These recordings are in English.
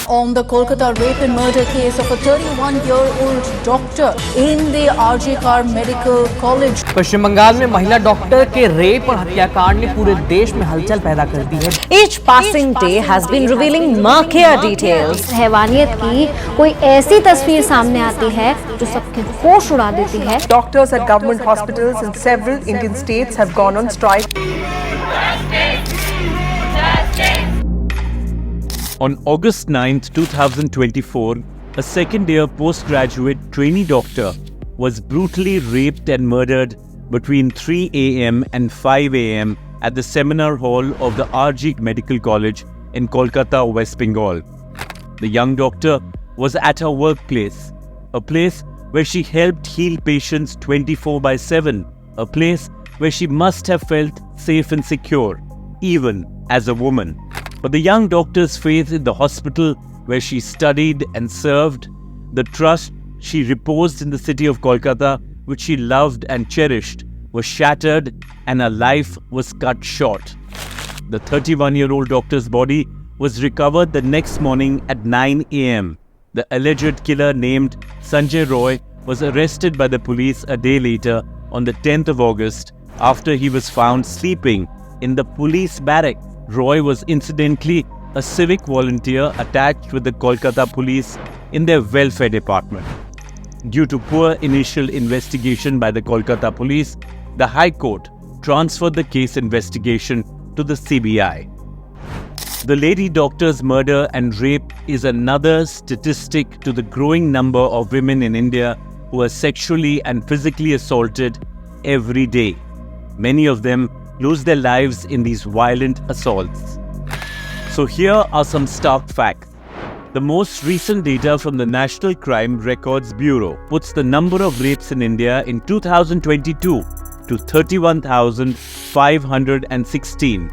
on the Kolkata rape and murder case of a 31-year-old doctor in the RJ Medical College. पश्चिम बंगाल में महिला doctor के rape और हत्याकांड ने पूरे देश में हलचल पैदा कर दी है. Each passing day has been revealing murkier details. हैवानियत की कोई ऐसी तस्वीर सामने आती है जो सबके होश उड़ा देती है. Doctors at government hospitals in several Indian states have gone on strike. On August 9, 2024, a second-year postgraduate trainee doctor was brutally raped and murdered between 3 a.m. and 5 a.m. at the seminar hall of the RJ Medical College in Kolkata, West Bengal. The young doctor was at her workplace, a place where she helped heal patients 24/7, a place where she must have felt safe and secure, even as a woman. But the young doctor's faith in the hospital where she studied and served, the trust she reposed in the city of Kolkata, which she loved and cherished, was shattered and her life was cut short. The 31-year-old doctor's body was recovered the next morning at 9 a.m. The alleged killer, named Sanjay Roy, was arrested by the police a day later on the 10th of August after he was found sleeping in the police barracks. Roy was incidentally a civic volunteer attached with the Kolkata police in their welfare department. Due to poor initial investigation by the Kolkata police, the High Court transferred the case investigation to the CBI. The lady doctor's murder and rape is another statistic to the growing number of women in India who are sexually and physically assaulted every day. Many of them lose their lives in these violent assaults. So here are some stark facts. The most recent data from the National Crime Records Bureau puts the number of rapes in India in 2022 to 31,516.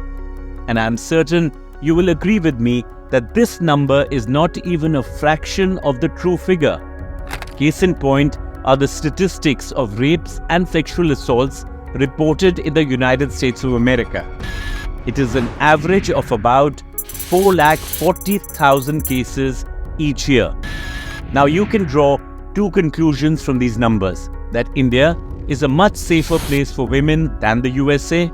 And I am certain you will agree with me that this number is not even a fraction of the true figure. Case in point are the statistics of rapes and sexual assaults reported in the United States of America. It is an average of about 440,000 cases each year. Now you can draw two conclusions from these numbers: that India is a much safer place for women than the USA,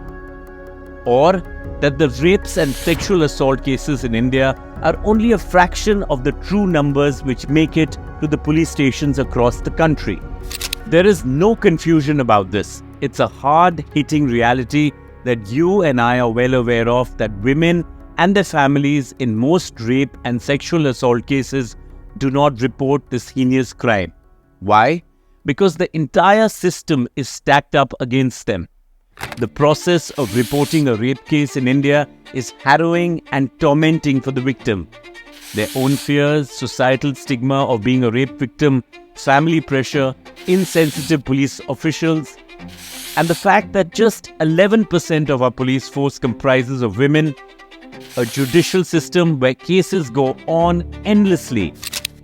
or that the rapes and sexual assault cases in India are only a fraction of the true numbers which make it to the police stations across the country. There is no confusion about this. It's a hard-hitting reality that you and I are well aware of, that women and their families in most rape and sexual assault cases do not report this heinous crime. Why? Because the entire system is stacked up against them. The process of reporting a rape case in India is harrowing and tormenting for the victim. Their own fears, societal stigma of being a rape victim, family pressure, insensitive police officials, and the fact that just 11% of our police force comprises of women, a judicial system where cases go on endlessly.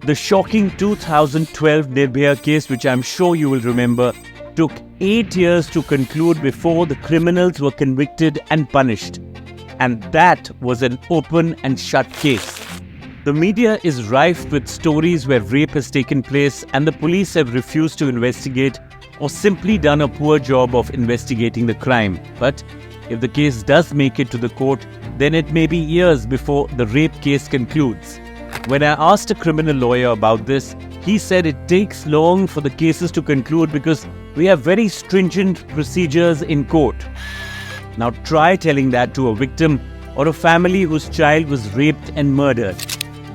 The shocking 2012 Nirbhaya case, which I'm sure you will remember, took 8 years to conclude before the criminals were convicted and punished. And that was an open and shut case. The media is rife with stories where rape has taken place and the police have refused to investigate or simply done a poor job of investigating the crime. But if the case does make it to the court, then it may be years before the rape case concludes. When I asked a criminal lawyer about this, he said it takes long for the cases to conclude because we have very stringent procedures in court. Now try telling that to a victim or a family whose child was raped and murdered.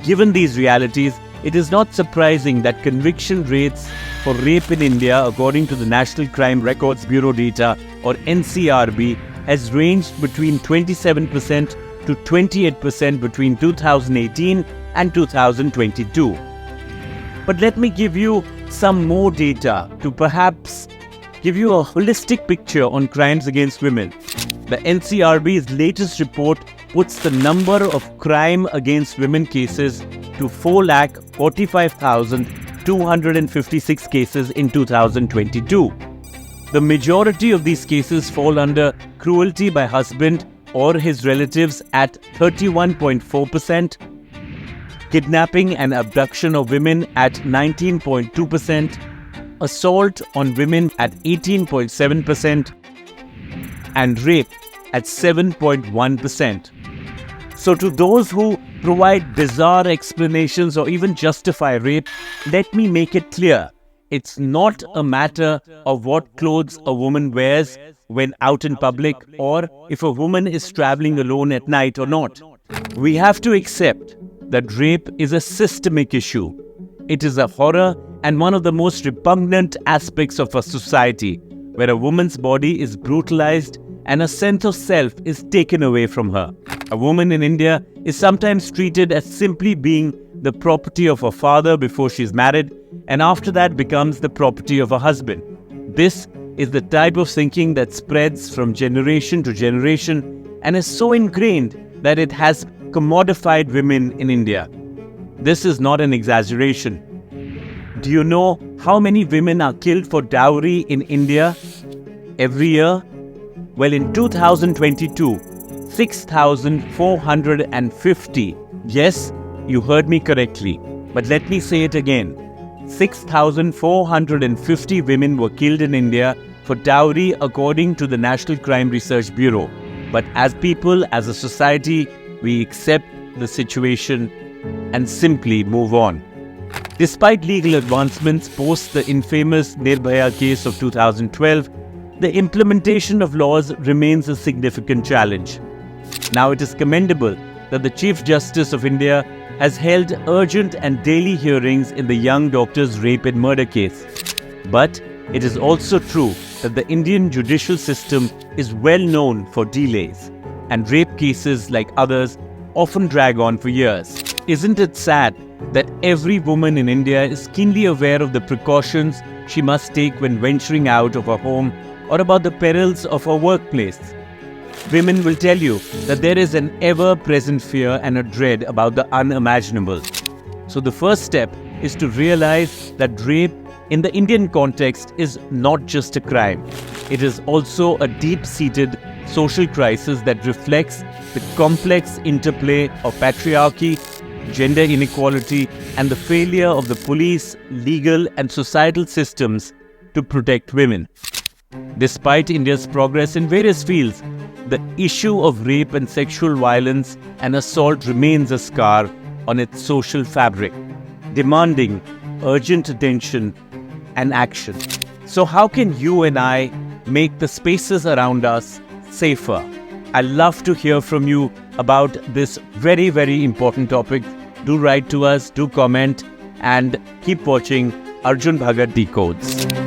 Given these realities, it is not surprising that conviction rates for rape in India, according to the National Crime Records Bureau data, or NCRB, has ranged between 27% to 28% between 2018 and 2022. But let me give you some more data to perhaps give you a holistic picture on crimes against women. The NCRB's latest report puts the number of crime against women cases to 4,45,256 cases in 2022. The majority of these cases fall under cruelty by husband or his relatives at 31.4%, kidnapping and abduction of women at 19.2%, assault on women at 18.7%, and rape at 7.1%. So to those who provide bizarre explanations or even justify rape, let me make it clear. It's not a matter of what clothes a woman wears when out in public or if a woman is traveling alone at night or not. We have to accept that rape is a systemic issue. It is a horror and one of the most repugnant aspects of a society where a woman's body is brutalized and a sense of self is taken away from her. A woman in India is sometimes treated as simply being the property of her father before she is married, and after that becomes the property of her husband. This is the type of thinking that spreads from generation to generation and is so ingrained that it has commodified women in India. This is not an exaggeration. Do you know how many women are killed for dowry in India every year? Well, in 2022, 6,450. Yes, you heard me correctly. But let me say it again. 6,450 women were killed in India for dowry according to the National Crime Research Bureau. But as people, as a society, we accept the situation and simply move on. Despite legal advancements post the infamous Nirbhaya case of 2012, the implementation of laws remains a significant challenge. Now it is commendable that the Chief Justice of India has held urgent and daily hearings in the young doctor's rape and murder case. But it is also true that the Indian judicial system is well known for delays, and rape cases, like others, often drag on for years. Isn't it sad that every woman in India is keenly aware of the precautions she must take when venturing out of her home or about the perils of her workplace? Women will tell you that there is an ever-present fear and a dread about the unimaginable. So the first step is to realize that rape in the Indian context is not just a crime. It is also a deep-seated social crisis that reflects the complex interplay of patriarchy, gender inequality, and the failure of the police, legal, and societal systems to protect women. Despite India's progress in various fields, the issue of rape and sexual violence and assault remains a scar on its social fabric, demanding urgent attention and action. So how can you and I make the spaces around us safer? I love to hear from you about this very, very important topic. Do write to us, do comment, and keep watching Arjun Bhagat Decodes.